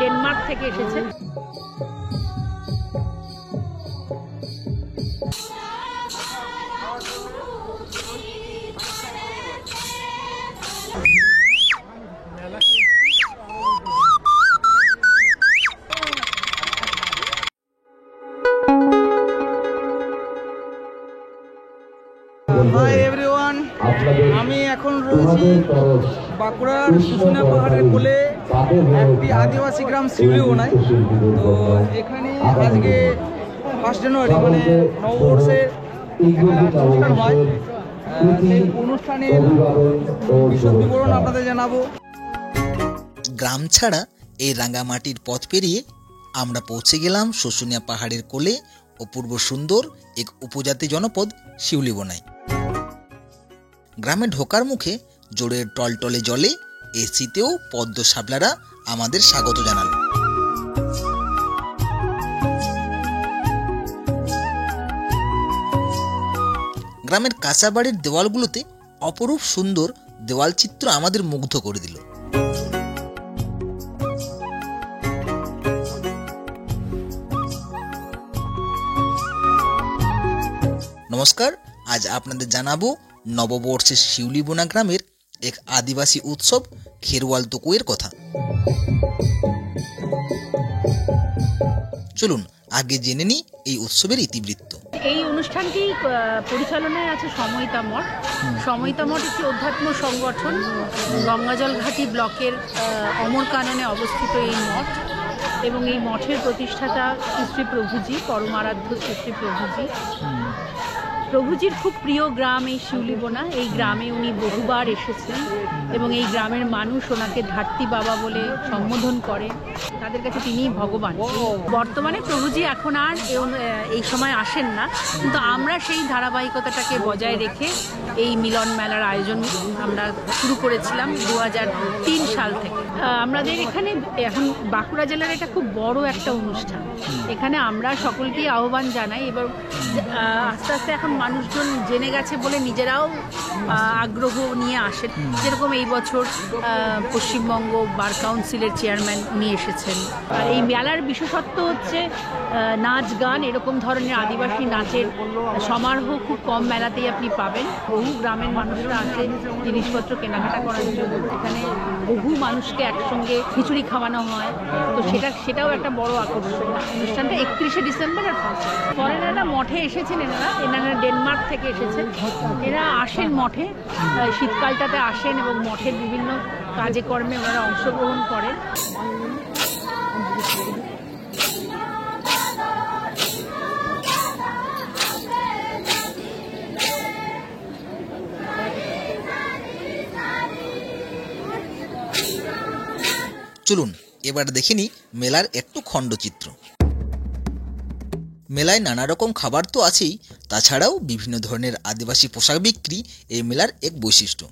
Denmark থেকে এসেছেন। Hi everyone, আমি এখন রয়েছি বাঁকুড়ার শুশুনিয়া পাহাড়ের কোলে একটি আদিবাসী গ্রাম শিউলিবোনায়। তো এখানে আজকে 1 জানুয়ারি মানে নববর্ষের অনুষ্ঠান হয়। সেই অনুষ্ঠানের বিশদ বিবরণ আপনাদের জানাবো। গ্রাম ছাড়া এই রাঙ্গামাটির পথ পেরিয়ে আমরা পৌঁছে গেলাম শুশুনিয়া পাহাড়ের কোলে অপূর্ব সুন্দর এক উপজাতি জনপদ শিউলিবোনায়। গ্রামে ঢোকার মুখে জোরের টলটলে জলে এসিতেও পদ্ম শাপলারা আমাদের স্বাগত জানালো। গ্রামের কাঁচা বাড়ির দেওয়ালগুলোতে অপরূপ সুন্দর দেওয়াল চিত্র আমাদের মুগ্ধ করে দিল। নমস্কার, আজ আপনাদের জানাবো নববর্ষের শিউলিবোনা গ্রামের এক আদিবাসী উৎসব খেরওয়াল তোকুয়ের কথা। চলুন আগে জেনে নিই এই উৎসবের ইতিবৃত্ত। এই অনুষ্ঠানটি পরিচালনায় আছে সময়িতা মঠ। সময়িতা মঠ একটি অধ্যাত্ম সংগঠন, গঙ্গাজল ঘাটি ব্লকের অমরকাননে অবস্থিত এই মঠ, এবং এই মঠের প্রতিষ্ঠাতা শ্রী প্রভুজি, পরমারাধ্য শ্রী প্রভুজি। প্রভুজির খুব প্রিয় গ্রাম এই শিউলিবোনা। এই গ্রামে উনি বহুবার এসেছেন এবং এই গ্রামের মানুষ ওনাকে ধাত্রী বাবা বলে সম্বোধন করে। তাদের কাছে তিনিই ভগবান। বর্তমানে প্রভুজি এখন আর এই সময় আসেন না, কিন্তু আমরা সেই ধারাবাহিকতাটাকে বজায় রেখে এই মিলন মেলার আয়োজন আমরা শুরু করেছিলাম 2003 সাল থেকে। আমাদের এখানে এখন বাঁকুড়া জেলার এটা খুব বড় একটা অনুষ্ঠান। এখানে আমরা সকলকেই আহ্বান জানাই, এবার আস্তে আস্তে এখন মানুষজন জেনে গেছে বলে নিজেরাও আগ্রহ নিয়ে আসেন। যেরকম এই বছর পশ্চিমবঙ্গ বার কাউন্সিলের চেয়ারম্যান উনি এসেছেন। আর এই মেলার বিশেষত্ব হচ্ছে নাচ গান, এরকম ধরনের আদিবাসী নাচের সমারোহ খুব কম মেলাতেই আপনি পাবেন। বহু গ্রামের মানুষরা আসে জিনিসপত্র কেনাকাটা করার জন্য। এখানে বহু মানুষকে একসঙ্গে খিচুড়ি খাওয়ানো হয়, তো সেটাও একটা বড় আকর্ষণ। অনুষ্ঠানটা 31শে ডিসেম্বর। আর ফরেনাররা মঠে এসেছেন, এনারা ডেনমার্ক থেকে এসেছেন। এরা আসেন মঠে, শীতকালটাতে আসেন এবং মঠের বিভিন্ন কাজে কর্মে ওনারা অংশগ্রহণ করেন। চলুন এবার দেখে নিই মেলার একটু খণ্ডচিত্র। মেলায় নানা রকম খাবার তো আছেই, তাছাড়াও বিভিন্ন ধরনের আদিবাসী পোশাক বিক্রি এই মেলার এক বৈশিষ্ট্য।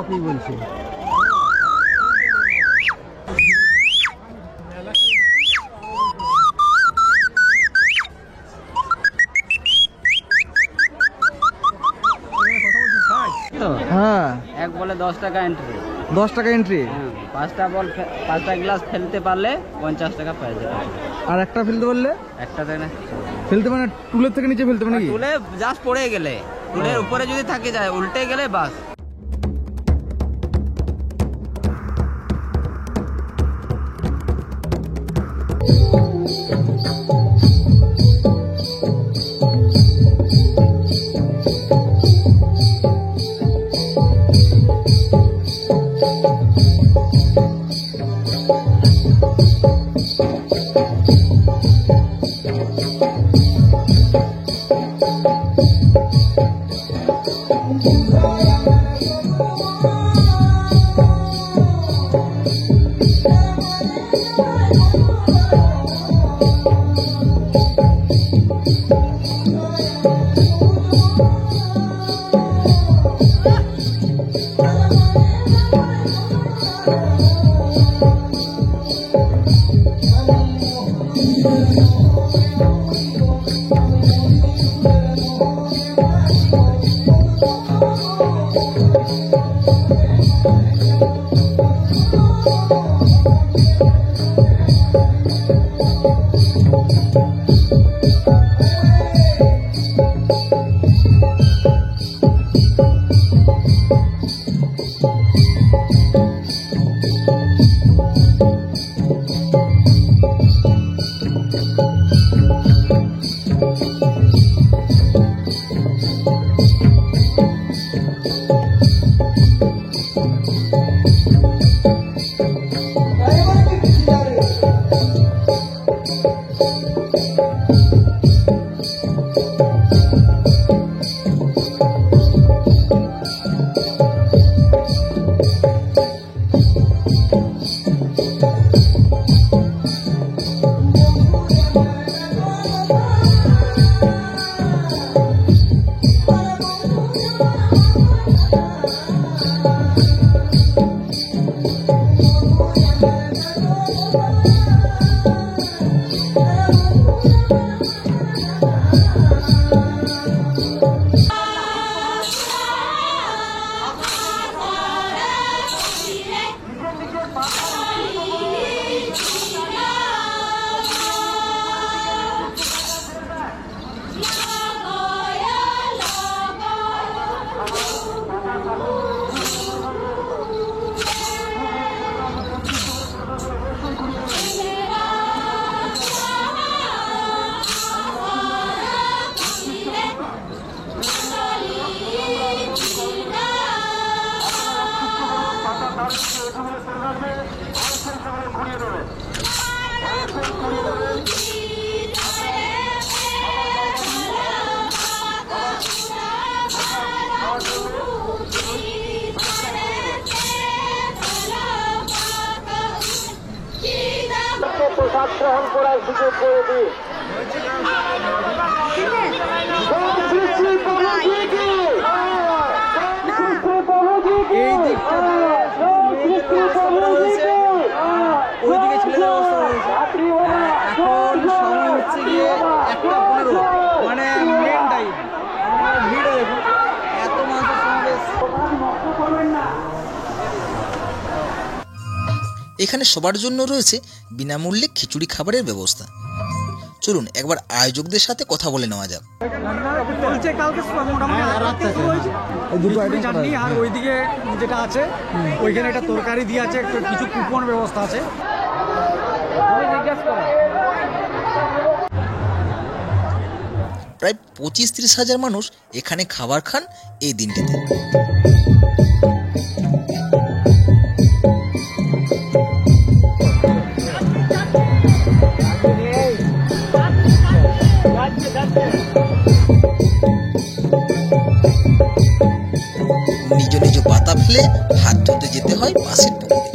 কি বলছি হ্যাঁ, এক বলে 10 টাকা এন্ট্রি। 10 টাকা এন্ট্রি। 5টা গ্লাস ফেলতে পারলে 50 টাকা প্রাইজ। আর একটা ফেলতে পারলে একটা দেয় ফেলতে, মানে টুলের থেকে নিচে ফেলতে, মানে টুলে জাস্ট পড়ে গেলে, টুলের উপরে যদি থাকে যায় উল্টে গেলে বাস। প্রসাদ গ্রহণ করার সুযোগ করে দিন। এই দিকটা ওইদিকে ছেলেদের অবস্থা রয়েছে। এখন সময় হচ্ছে গিয়ে 1:15, মানে মেন টাইম। ভিড় দেখুন, এত মানুষের সমাবেশ। এখানে সবার জন্য রয়েছে বিনামূল্যে খিচুড়ি খাবারের ব্যবস্থা। চলুন একবার আয়োজকদের সাথে কথা বলে নেওয়া যাক। চলছে, কালকে মোটামুটি রাতে শুরু হয়েছে। খিচুড়ি চাটনি আর ওইদিকে যেটা আছে ওইখানে একটা তরকারি দিয়ে আছে, একটু কিছু কুপন ব্যবস্থা আছে। প্রায় 25-30 হাজার মানুষ এখানে খাবার খান এই দিনটিতে। নিজ নিজ পাতা ফেলে হাত ধুতে যেতে হয় পাশের পুকুরে।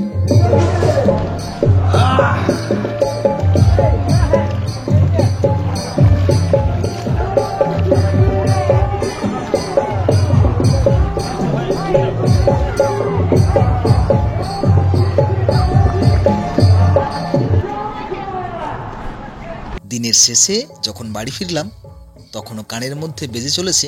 দিনের শেষে যখন বাড়ি ফিরলাম তখনও কানের মধ্যে বেজে চলেছে